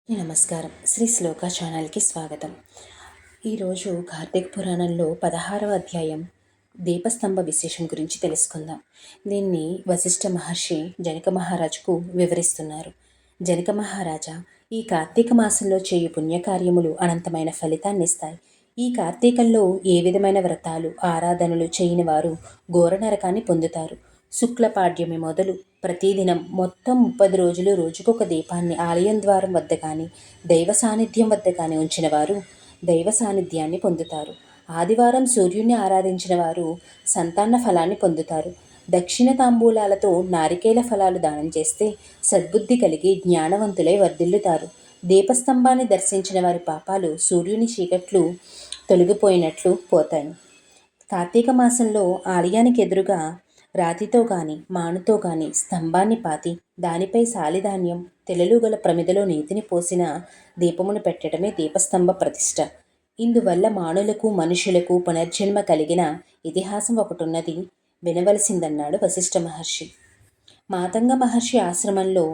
నమస్కారం. శ్రీ శ్లోక ఛానల్కి స్వాగతం. ఈరోజు కార్తీక పురాణంలో 16వ అధ్యాయం దీపస్తంభ విశేషం గురించి తెలుసుకుందాం. దీన్ని వశిష్ఠ మహర్షి జనక మహారాజుకు వివరిస్తున్నారు. జనక మహారాజా, ఈ కార్తీక మాసంలో చేయు పుణ్యకార్యములు అనంతమైన ఫలితాన్ని ఇస్తాయి. ఈ కార్తీకంలో ఏ విధమైన వ్రతాలు ఆరాధనలు చేయని వారు ఘోర నరకాన్ని పొందుతారు. శుక్లపాడ్యమి మొదలు ప్రతిదినం మొత్తం 30 రోజులు రోజుకొక దీపాన్ని ఆలయం ద్వారం వద్ద కానీ దైవ సాన్నిధ్యం వద్ద కానీ ఉంచిన వారు దైవ సాన్నిధ్యాన్ని పొందుతారు. ఆదివారం సూర్యుని ఆరాధించిన వారు సంతాన ఫలాన్ని పొందుతారు. దక్షిణ తాంబూలాలతో నారికేల ఫలాలు దానం చేస్తే సద్బుద్ధి కలిగి జ్ఞానవంతులై వర్ధిల్లుతారు. దీపస్తంభాన్ని దర్శించిన వారి పాపాలు సూర్యుని చీకట్లు తొలగిపోయినట్లు పోతాయి. కార్తీక మాసంలో ఆలయానికి ఎదురుగా రాతితో గాని మానుతో గాని స్తంభాన్ని పాతి దానిపై సాలిధాన్యం తెలలు గల ప్రమిదలో నీతిని పోసిన దీపమును పెట్టడమే దీపస్తంభ ప్రతిష్ట. ఇందువల్ల మానులకు మనుషులకు పునర్జన్మ కలిగిన ఇతిహాసం ఒకటున్నది, వినవలసిందన్నాడు వశిష్ఠ మహర్షి. మాతంగ మహర్షి ఆశ్రమంలో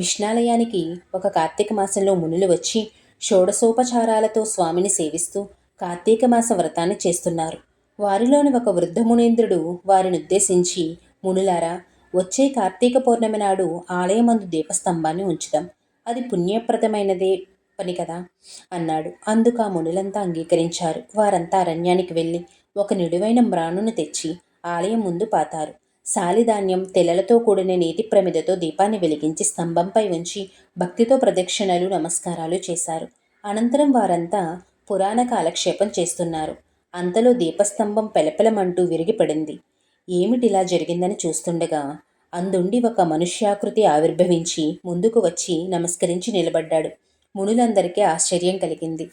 విష్ణాలయానికి ఒక కార్తీక మాసంలో మునులు వచ్చి షోడశోపచారాలతో స్వామిని సేవిస్తూ కార్తీక మాస వ్రతాన్ని చేస్తున్నారు. వారిలోని ఒక వృద్ధ మునీంద్రుడు వారిని ఉద్దేశించి, మునులారా, వచ్చే కార్తీక పౌర్ణమి నాడు ఆలయమందు దీపస్తంభాన్ని ఉంచుదాం, అది పుణ్యప్రదమైనదే పని కదా అన్నాడు. అందుకు ఆ మునులంతా అంగీకరించారు. వారంతా అరణ్యానికి వెళ్ళి ఒక నిడువైన మ్రాణును తెచ్చి ఆలయం ముందు పాతారు. సాలిధాన్యం తెల్లలతో కూడిన నీటి ప్రమిదతో దీపాన్ని వెలిగించి స్తంభంపై ఉంచి భక్తితో ప్రదక్షిణలు నమస్కారాలు చేశారు. అనంతరం వారంతా పురాణ కాలక్షేపం చేస్తున్నారు. అంతలో దీపస్తంభం పెలపెలమంటూ విరిగిపడింది. ఏమిటిలా జరిగిందని చూస్తుండగా అందుండి ఒక మనుష్యాకృతి ఆవిర్భవించి ముందుకు వచ్చి నమస్కరించి నిలబడ్డాడు. మునులందరికీ ఆశ్చర్యం కలిగింది.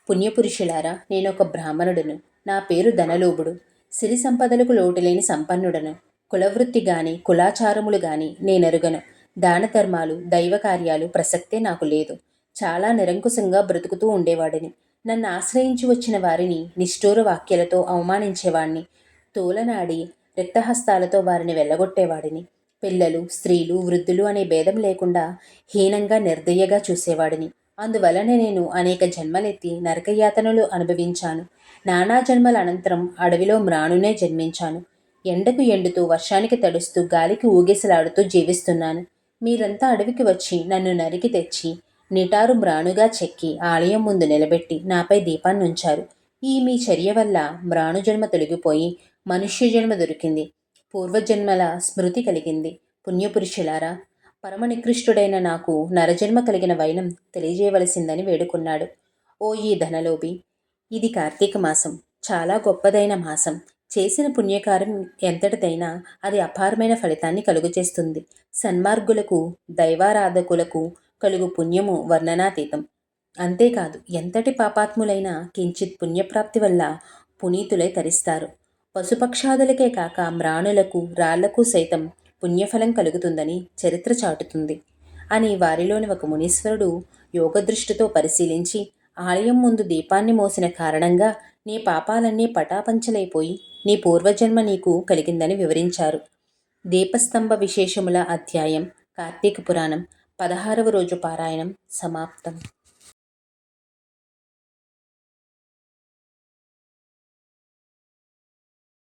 పుణ్యపురుషులారా, నేనొక బ్రాహ్మణుడును. నా పేరు ధనలోభుడు. సిరి సంపదలకు లోటులేని సంపన్నుడను. కులవృత్తి గాని కులాచారములు గాని నేనెరుగను. దాన ధర్మాలు దైవ కార్యాలు ప్రసక్తే నాకు లేదు. చాలా నిరంకుశంగా బ్రతుకుతూ ఉండేవాడిని. నన్ను ఆశ్రయించి వచ్చిన వారిని నిష్ఠూర వాక్యాలతో అవమానించేవాడిని. తోలనాడి రిక్తహస్తాలతో వారిని వెళ్ళగొట్టేవాడిని. పిల్లలు స్త్రీలు వృద్ధులు అనే భేదం లేకుండా హీనంగా నిర్దయగా చూసేవాడిని. అందువలన నేను అనేక జన్మలెత్తి నరకయాతనలు అనుభవించాను. నానా జన్మల అనంతరం అడవిలో మ్రాణునే జన్మించాను. ఎండకు ఎండుతూ వర్షానికి తడుస్తూ గాలికి ఊగిసలాడుతూ జీవిస్తున్నాను. మీరంతా అడవికి వచ్చి నన్ను నరికి తెచ్చి నిటారు మ్రాణుగా చెక్కి ఆలయం ముందు నిలబెట్టి నాపై దీపాన్ని ఉంచారు. ఈ మీ చర్య వల్ల మ్రాణు జన్మ తొలగిపోయి మనుష్య జన్మ దొరికింది. పూర్వజన్మల స్మృతి కలిగింది. పుణ్యపురుషులారా, పరమ నికృష్టుడైన నాకు నరజన్మ కలిగిన వైనం తెలియజేయవలసిందని వేడుకున్నాడు. ఓ ఈ ధనలోభి, ఇది కార్తీక మాసం, చాలా గొప్పదైన మాసం. చేసిన పుణ్యకారం ఎంతటిదైనా అది అపారమైన ఫలితాన్ని కలుగజేస్తుంది. సన్మార్గులకు దైవారాధకులకు కలుగు పుణ్యము వర్ణనాతీతం. అంతేకాదు, ఎంతటి పాపాత్ములైనా కించిత్ పుణ్యప్రాప్తి వల్ల పునీతులై తరిస్తారు. పశుపక్షాదులకే కాక మ్రాణులకు రాళ్లకు సైతం పుణ్యఫలం కలుగుతుందని చరిత్ర చాటుతుంది అని వారిలోని ఒక మునీశ్వరుడు యోగదృష్టితో పరిశీలించి, ఆలయం ముందు దీపాన్ని మోసిన కారణంగా నీ పాపాలన్నీ పటాపంచలైపోయి నీ పూర్వజన్మ నీకు కలిగిందని వివరించారు. దీపస్తంభ విశేషముల అధ్యాయం కార్తీక పురాణం 16వ రోజు పారాయణం సమాప్తం.